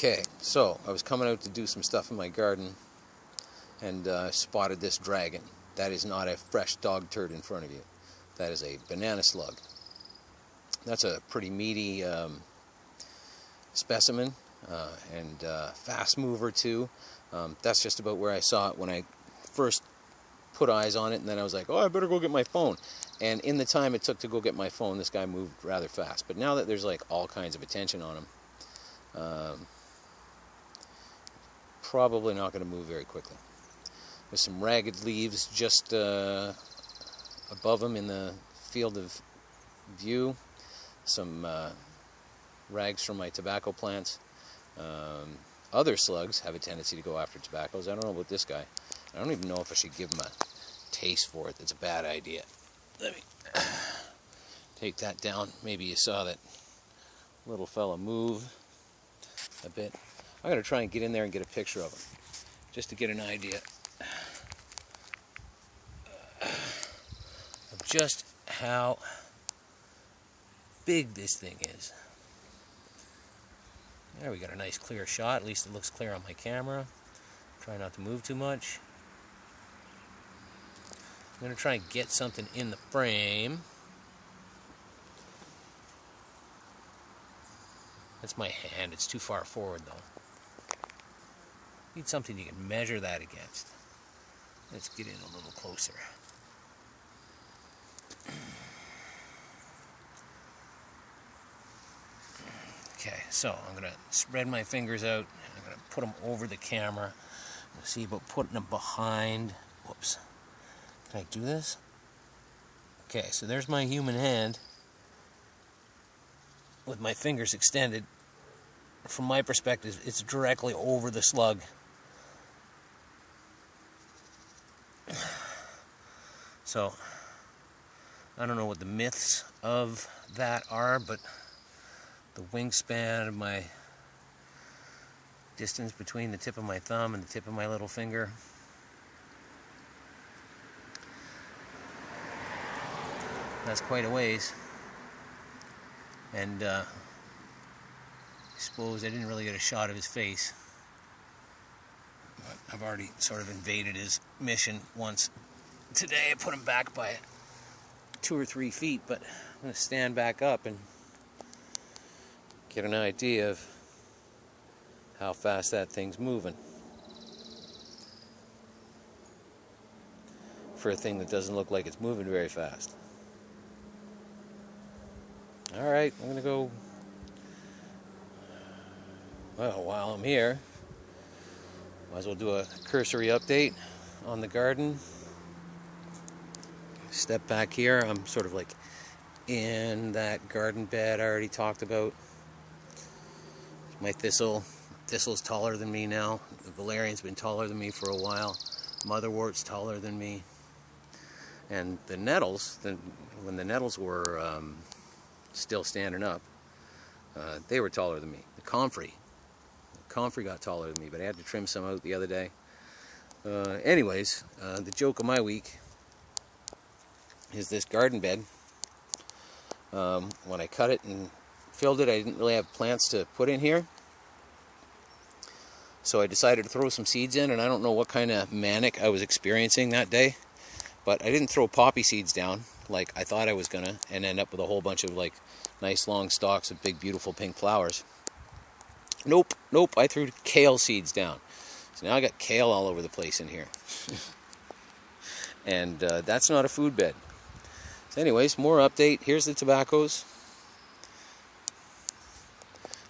Okay, so I was coming out to do some stuff in my garden and spotted this dragon. That is not a fresh dog turd in front of you. That is a banana slug. That's a pretty meaty specimen and fast mover too. That's just about where I saw it when I first put eyes on it, and then I was like, oh, I better go get my phone. And in the time it took to go get my phone, this guy moved rather fast. But now that there's like all kinds of attention on him, probably not going to move very quickly. There's some ragged leaves just above him in the field of view. Some rags from my tobacco plants. Other slugs have a tendency to go after tobaccos. I don't know about this guy. I don't even know if I should give him a taste for it. That's a bad idea. Let me take that down. Maybe you saw that little fella move a bit. I'm going to try and get in there and get a picture of him, just to get an idea of just how big this thing is. There, we got a nice clear shot. At least it looks clear on my camera. Try not to move too much. I'm going to try and get something in the frame. That's my hand. It's too far forward, though. Need something you can measure that against. Let's get in a little closer. Okay, so I'm going to spread my fingers out. I'm going to put them over the camera. We'll see about putting them behind. Whoops. Can I do this? Okay, so there's my human hand with my fingers extended. From my perspective, it's directly over the slug. So, I don't know what the myths of that are, but the wingspan of my distance between the tip of my thumb and the tip of my little finger, that's quite a ways. And I suppose I didn't really get a shot of his face, but I've already sort of invaded his mission once today. I put him back by 2 or 3 feet, but I'm going to stand back up and get an idea of how fast that thing's moving for a thing that doesn't look like it's moving very fast. Alright, I'm going to go. Well, while I'm here, might as well do a cursory update on the garden. Step back here, I'm sort of like in that garden bed I already talked about. My thistle's taller than me now. The valerian's been taller than me for a while. Motherwort's taller than me. And the nettles, when the nettles were still standing up, they were taller than me. The comfrey got taller than me, but I had to trim some out the other day. Anyways, the joke of my week is this garden bed. When I cut it and filled it, I didn't really have plants to put in here, so I decided to throw some seeds in, and I don't know what kind of manic I was experiencing that day, but I didn't throw poppy seeds down like I thought I was gonna and end up with a whole bunch of like nice long stalks of big beautiful pink flowers. Nope, I threw kale seeds down. So now I got kale all over the place in here. And that's not a food bed. So anyways, more update. Here's the tobaccos.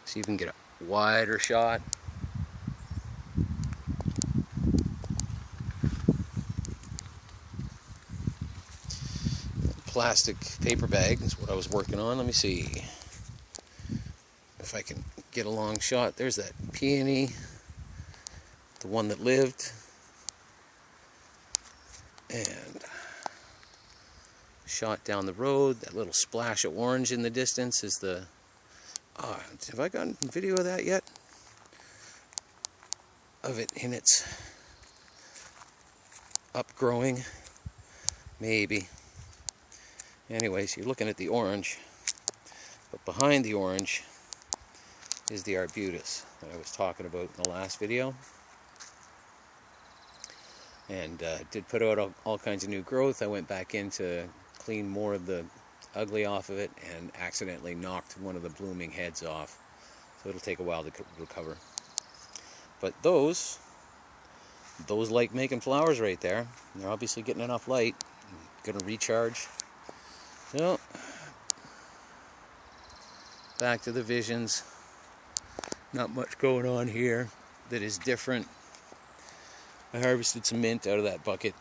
See if you can get a wider shot. Plastic paper bag is what I was working on. Let me see if I can get a long shot. There's that peony, the one that lived, and shot down the road. That little splash of orange in the distance is the... have I gotten video of that yet? Of it in its upgrowing? Maybe. Anyways, you're looking at the orange, but behind the orange is the arbutus that I was talking about in the last video. And did put out all kinds of new growth. I went back in to clean more of the ugly off of it and accidentally knocked one of the blooming heads off. So it'll take a while to recover. But those like making flowers right there. They're obviously getting enough light. I'm gonna recharge. So back to the visions. Not much going on here that is different. I harvested some mint out of that bucket,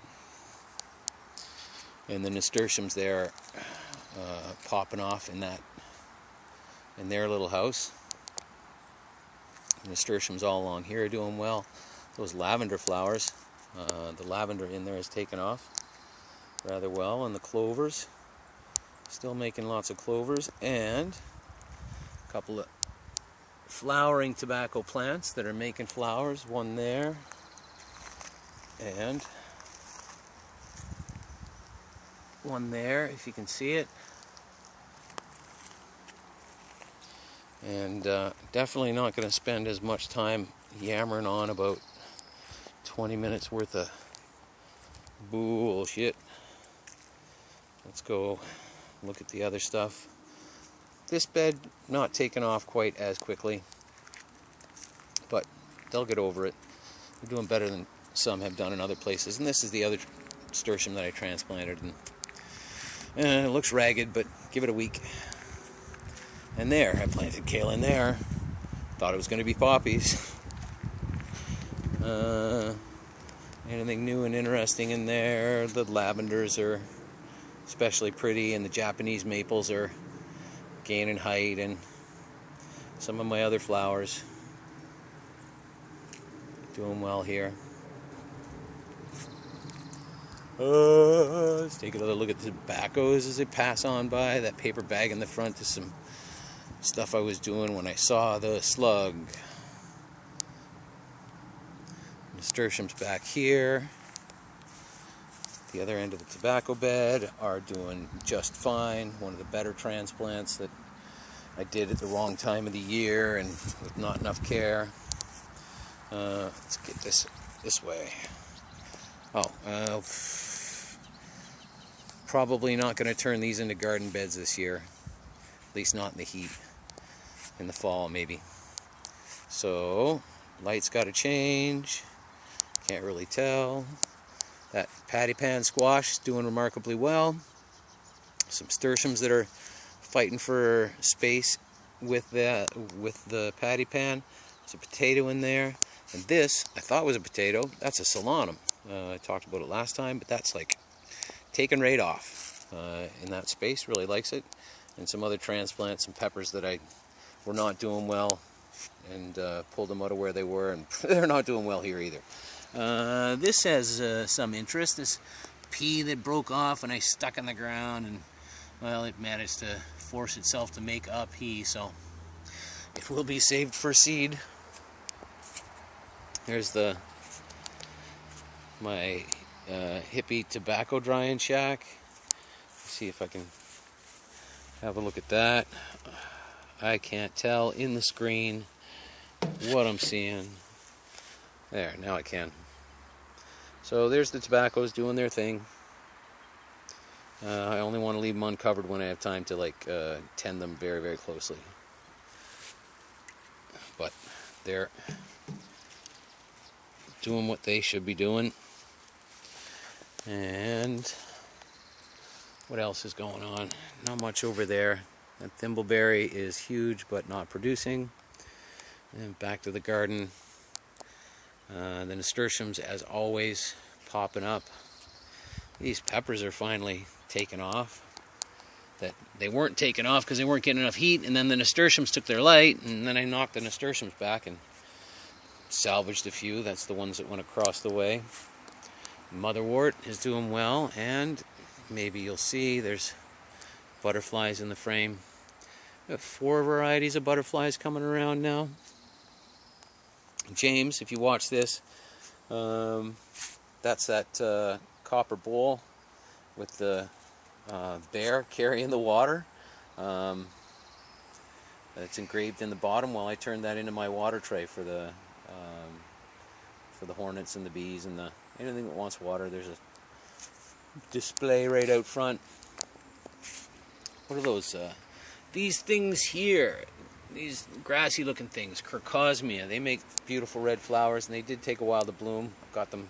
and the nasturtiums there popping off in their little house. The nasturtiums all along here are doing well. Those lavender flowers, the lavender in there is taken off rather well, and the clovers, still making lots of clovers, and a couple of flowering tobacco plants that are making flowers. One there, and one there, if you can see it. And definitely not going to spend as much time yammering on about 20 minutes worth of bullshit. Let's go look at the other stuff. This bed not taking off quite as quickly, but they'll get over it. They're doing better than some have done in other places. And this is the other nasturtium that I transplanted, and it looks ragged, but give it a week. And there, I planted kale in there. Thought it was going to be poppies. Anything new and interesting in there? The lavenders are especially pretty, and the Japanese maples are gaining height, and some of my other flowers doing well here. Let's take another look at the tobaccos as they pass on by. That paper bag in the front is some stuff I was doing when I saw the slug. Nasturtiums back here. The other end of the tobacco bed are doing just fine. One of the better transplants that I did at the wrong time of the year and with not enough care. Let's get this way. Probably not going to turn these into garden beds this year. At least not in the heat. In the fall, maybe. So, light's got to change. Can't really tell. That patty pan squash is doing remarkably well. Some nasturtiums that are fighting for space with the patty pan. There's a potato in there. And this, I thought was a potato. That's a solanum. I talked about it last time, but that's like taken right off in that space. Really likes it. And some other transplants, some peppers that were not doing well, and pulled them out of where they were, and they're not doing well here either. This has some interest. This pea that broke off and I stuck in the ground, and well, it managed to force itself to make a pea, so it will be saved for seed. There's my hippie tobacco drying shack. Let's see if I can have a look at that. I can't tell in the screen what I'm seeing. There, now I can. So there's the tobaccos doing their thing. I only want to leave them uncovered when I have time to tend them very, very closely. But they're doing what they should be doing. And what else is going on? Not much over there. That thimbleberry is huge but not producing. And back to the garden. The nasturtiums, as always, popping up. These peppers are finally taking off. That they weren't taking off because they weren't getting enough heat, and then the nasturtiums took their light, and then I knocked the nasturtiums back and salvaged a few. That's the ones that went across the way. Motherwort is doing well, and maybe you'll see there's butterflies in the frame. We have 4 varieties of butterflies coming around now. James, if you watch this, that's that copper bowl with the bear carrying the water. It's engraved in the bottom. Well, I turned that into my water tray for the hornets and the bees and anything that wants water. There's a display right out front. What are those? These things here, these grassy looking things, Crocosmia. They make beautiful red flowers, and they did take a while to bloom. Got them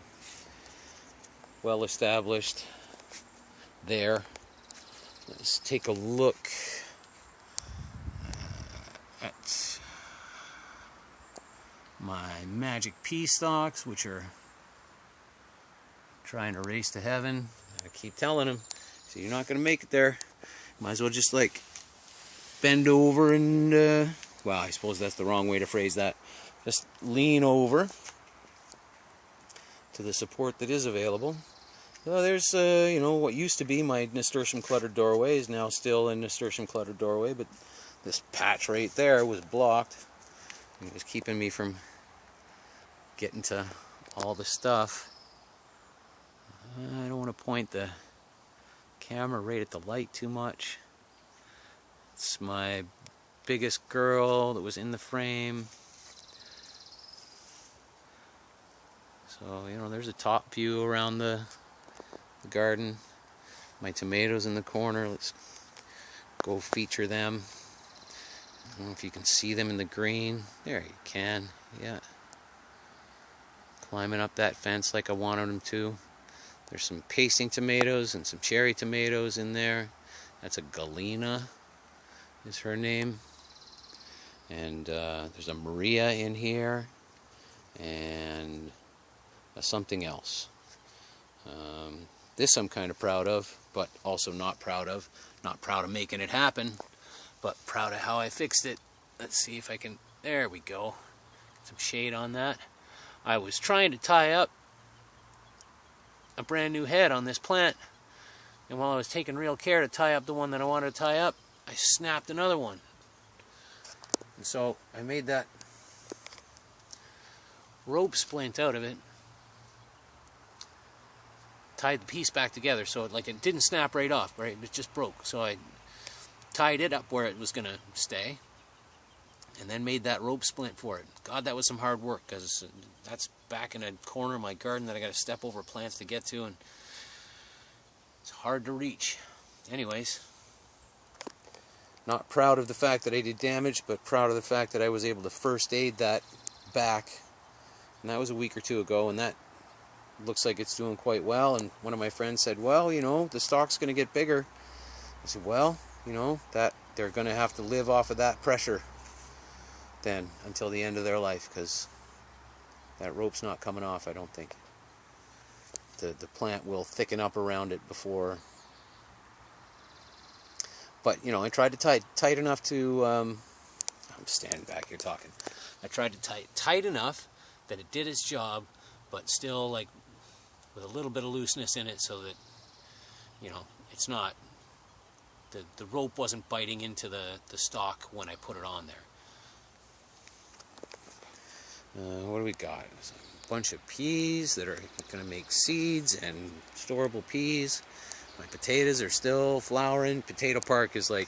well established there. Let's take a look at my magic pea stalks, which are trying to race to heaven. I keep telling them, so you're not going to make it there. Might as well just like bend over and, well, I suppose that's the wrong way to phrase that. Just lean over to the support that is available. So there's, you know, what used to be my nasturtium cluttered doorway is now still a nasturtium cluttered doorway, but this patch right there was blocked. It was keeping me from getting to all the stuff. I don't want to point the camera right at the light too much. It's my biggest girl that was in the frame. So, you know, there's a top view around the garden. My tomatoes in the corner. Let's go feature them. I don't know if you can see them in the green. There you can. Yeah. Climbing up that fence like I wanted them to. There's some pasting tomatoes and some cherry tomatoes in there. That's a Galena is her name. And there's a Maria in here. And something else. This I'm kind of proud of, but also not proud of. Not proud of making it happen, but proud of how I fixed it. Let's see if I can... There we go. Some shade on that. I was trying to tie up a brand new head on this plant, and while I was taking real care to tie up the one that I wanted to tie up, I snapped another one. And so I made that rope splint out of it, tied the piece back together so it didn't snap right off, right? It just broke. So I tied it up where it was going to stay, and then made that rope splint for it. God, that was some hard work, because that's back in a corner of my garden that I got to step over plants to get to, and it's hard to reach. Anyways, not proud of the fact that I did damage, but proud of the fact that I was able to first aid that back, and that was a week or two ago, and that looks like it's doing quite well. And one of my friends said, well, you know, the stalk's going to get bigger. I said, well, you know, that they're going to have to live off of that pressure then until the end of their life, because that rope's not coming off, I don't think. The plant will thicken up around it before. But, you know, I tried to tie tight enough to, I'm standing back here talking. I tried to tie tight enough that it did its job, but still, like, with a little bit of looseness in it, so that, you know, it's not, the rope wasn't biting into the stalk when I put it on there. What do we got? There's a bunch of peas that are going to make seeds, and storable peas. My potatoes are still flowering. Potato Park is like,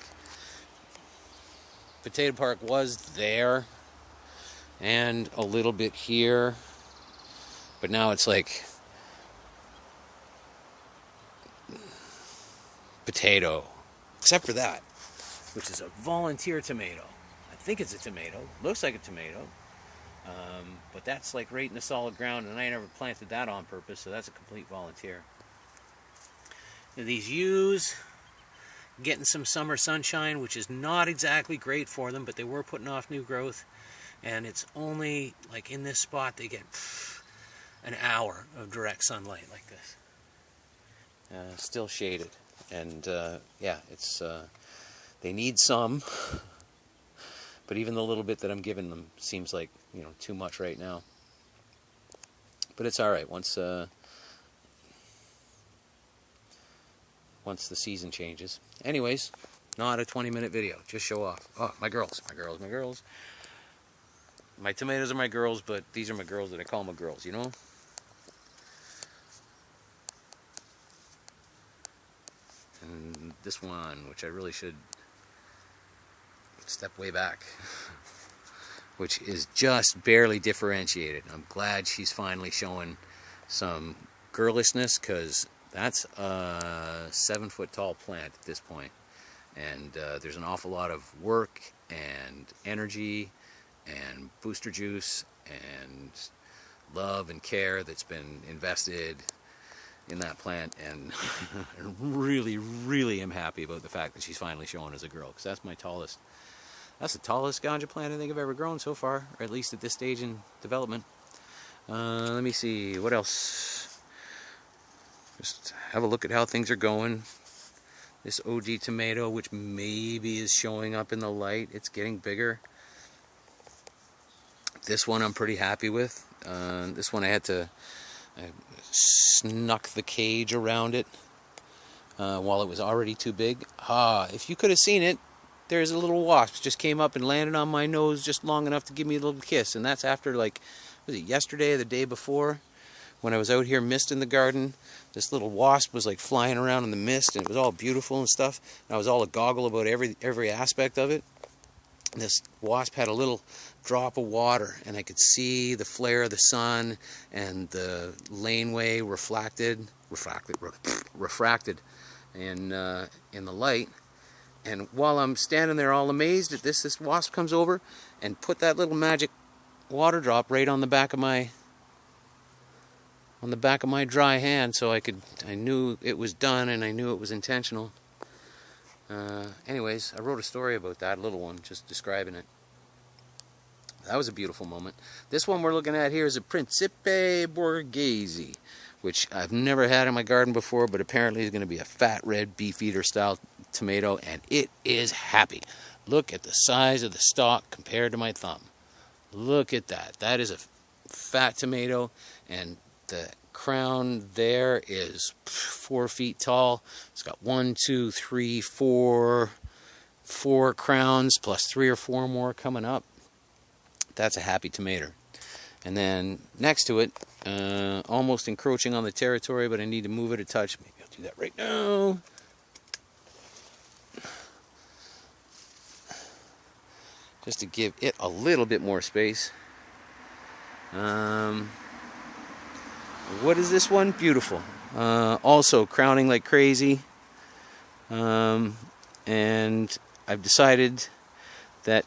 Potato Park was there, and a little bit here, but now it's like potato, except for that, which is a volunteer tomato. I think it's a tomato. Looks like a tomato. But that's like right in the solid ground, and I never planted that on purpose, so that's a complete volunteer. Now, these yews, getting some summer sunshine, which is not exactly great for them, but they were putting off new growth, and it's only like in this spot they get an hour of direct sunlight like this. Still shaded, and yeah, it's they need some. But even the little bit that I'm giving them seems like, you know, too much right now. But it's all right once the season changes. Anyways, not a 20-minute video. Just show off. Oh, my girls. My tomatoes are my girls, but these are my girls that I call my girls, you know? And this one, which I really should step way back, which is just barely differentiated. I'm glad she's finally showing some girlishness, because that's a 7-foot tall plant at this point. And there's an awful lot of work and energy and booster juice and love and care that's been invested in that plant, and I really am happy about the fact that she's finally showing as a girl, because that's the tallest ganja plant I think I've ever grown so far, or at least at this stage in development. Let me see, what else? Just have a look at how things are going. This OG tomato, which maybe is showing up in the light, it's getting bigger. This one I'm pretty happy with. This one I snuck the cage around it while it was already too big. If you could have seen it, there's a little wasp just came up and landed on my nose just long enough to give me a little kiss. And that's after, like, was it yesterday or the day before, when I was out here misting the garden. This little wasp was like flying around in the mist, and it was all beautiful and stuff. And I was all agoggle about every aspect of it. This wasp had a little drop of water, and I could see the flare of the sun and the laneway refracted in the light. And while I'm standing there all amazed at this wasp comes over and put that little magic water drop right on the back of my dry hand, so I knew it was done, and I knew it was intentional. Anyways, I wrote a story about that little one, just describing it. That was a beautiful moment. This one we're looking at here is a Principe Borghese, which I've never had in my garden before, but apparently is going to be a fat red beefeater style tomato, and it is happy. Look at the size of the stalk compared to my thumb. Look at that. That is a fat tomato, and the crown there is 4 feet tall. It's got 4 crowns plus 3 or 4 more coming up. That's a happy tomato. And then next to it, almost encroaching on the territory, but I need to move it a touch. Maybe I'll do that right now. Just to give it a little bit more space. What is this one? Beautiful. Also crowning like crazy. And I've decided that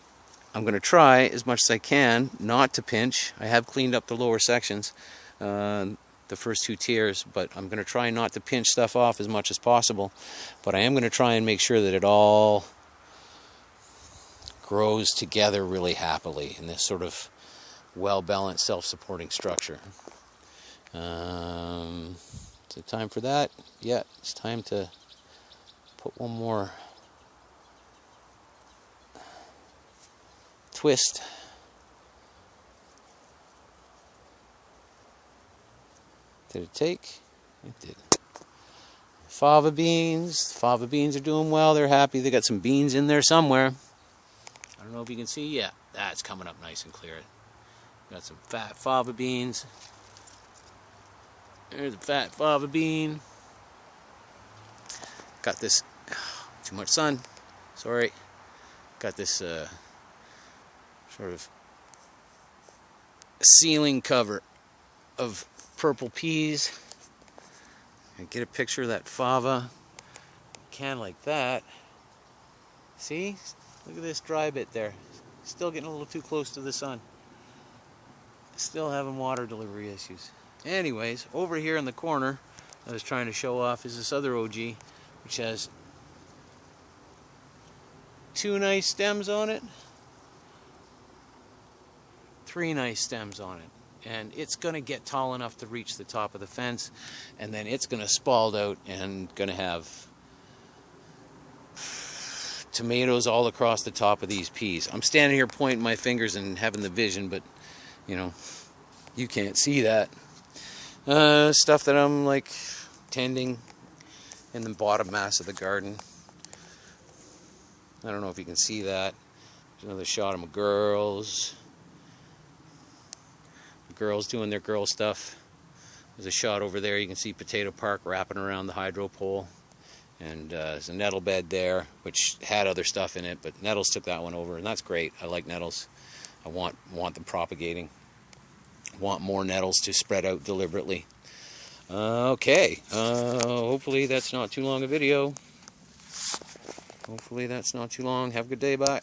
I'm going to try as much as I can not to pinch. I have cleaned up the lower sections, the first 2 tiers, but I'm going to try not to pinch stuff off as much as possible. But I am going to try and make sure that it all grows together really happily in this sort of well-balanced, self-supporting structure. Is it time for that? Yeah, it's time to put one more twist. Did it take? It did. Fava beans. Fava beans are doing well. They're happy. They got some beans in there somewhere. I don't know if you can see. Yeah, that's coming up nice and clear. Got some fat fava beans. There's a fat fava bean. Got this. Too much sun. Sorry. Got this sort of ceiling cover of purple peas. And get a picture of that fava can like that. See? Look at this dry bit there. Still getting a little too close to the sun. Still having water delivery issues. Anyways, over here in the corner, I was trying to show off, is this other OG, which has 2 nice stems on it. 3 nice stems on it. And it's going to get tall enough to reach the top of the fence, and then it's going to spald out and going to have tomatoes all across the top of these peas. I'm standing here pointing my fingers and having the vision, but you know, you can't see that. Stuff that I'm like tending in the bottom mass of the garden. I don't know if you can see that. There's another shot of my girls. Girls doing their girl stuff. There's a shot over there. You can see Potato Park wrapping around the hydro pole. And there's a nettle bed there, which had other stuff in it, but nettles took that one over, and that's great. I like nettles. I want them propagating. Want more nettles to spread out deliberately. Okay, hopefully that's not too long a video. Hopefully that's not too long. Have a good day, bye.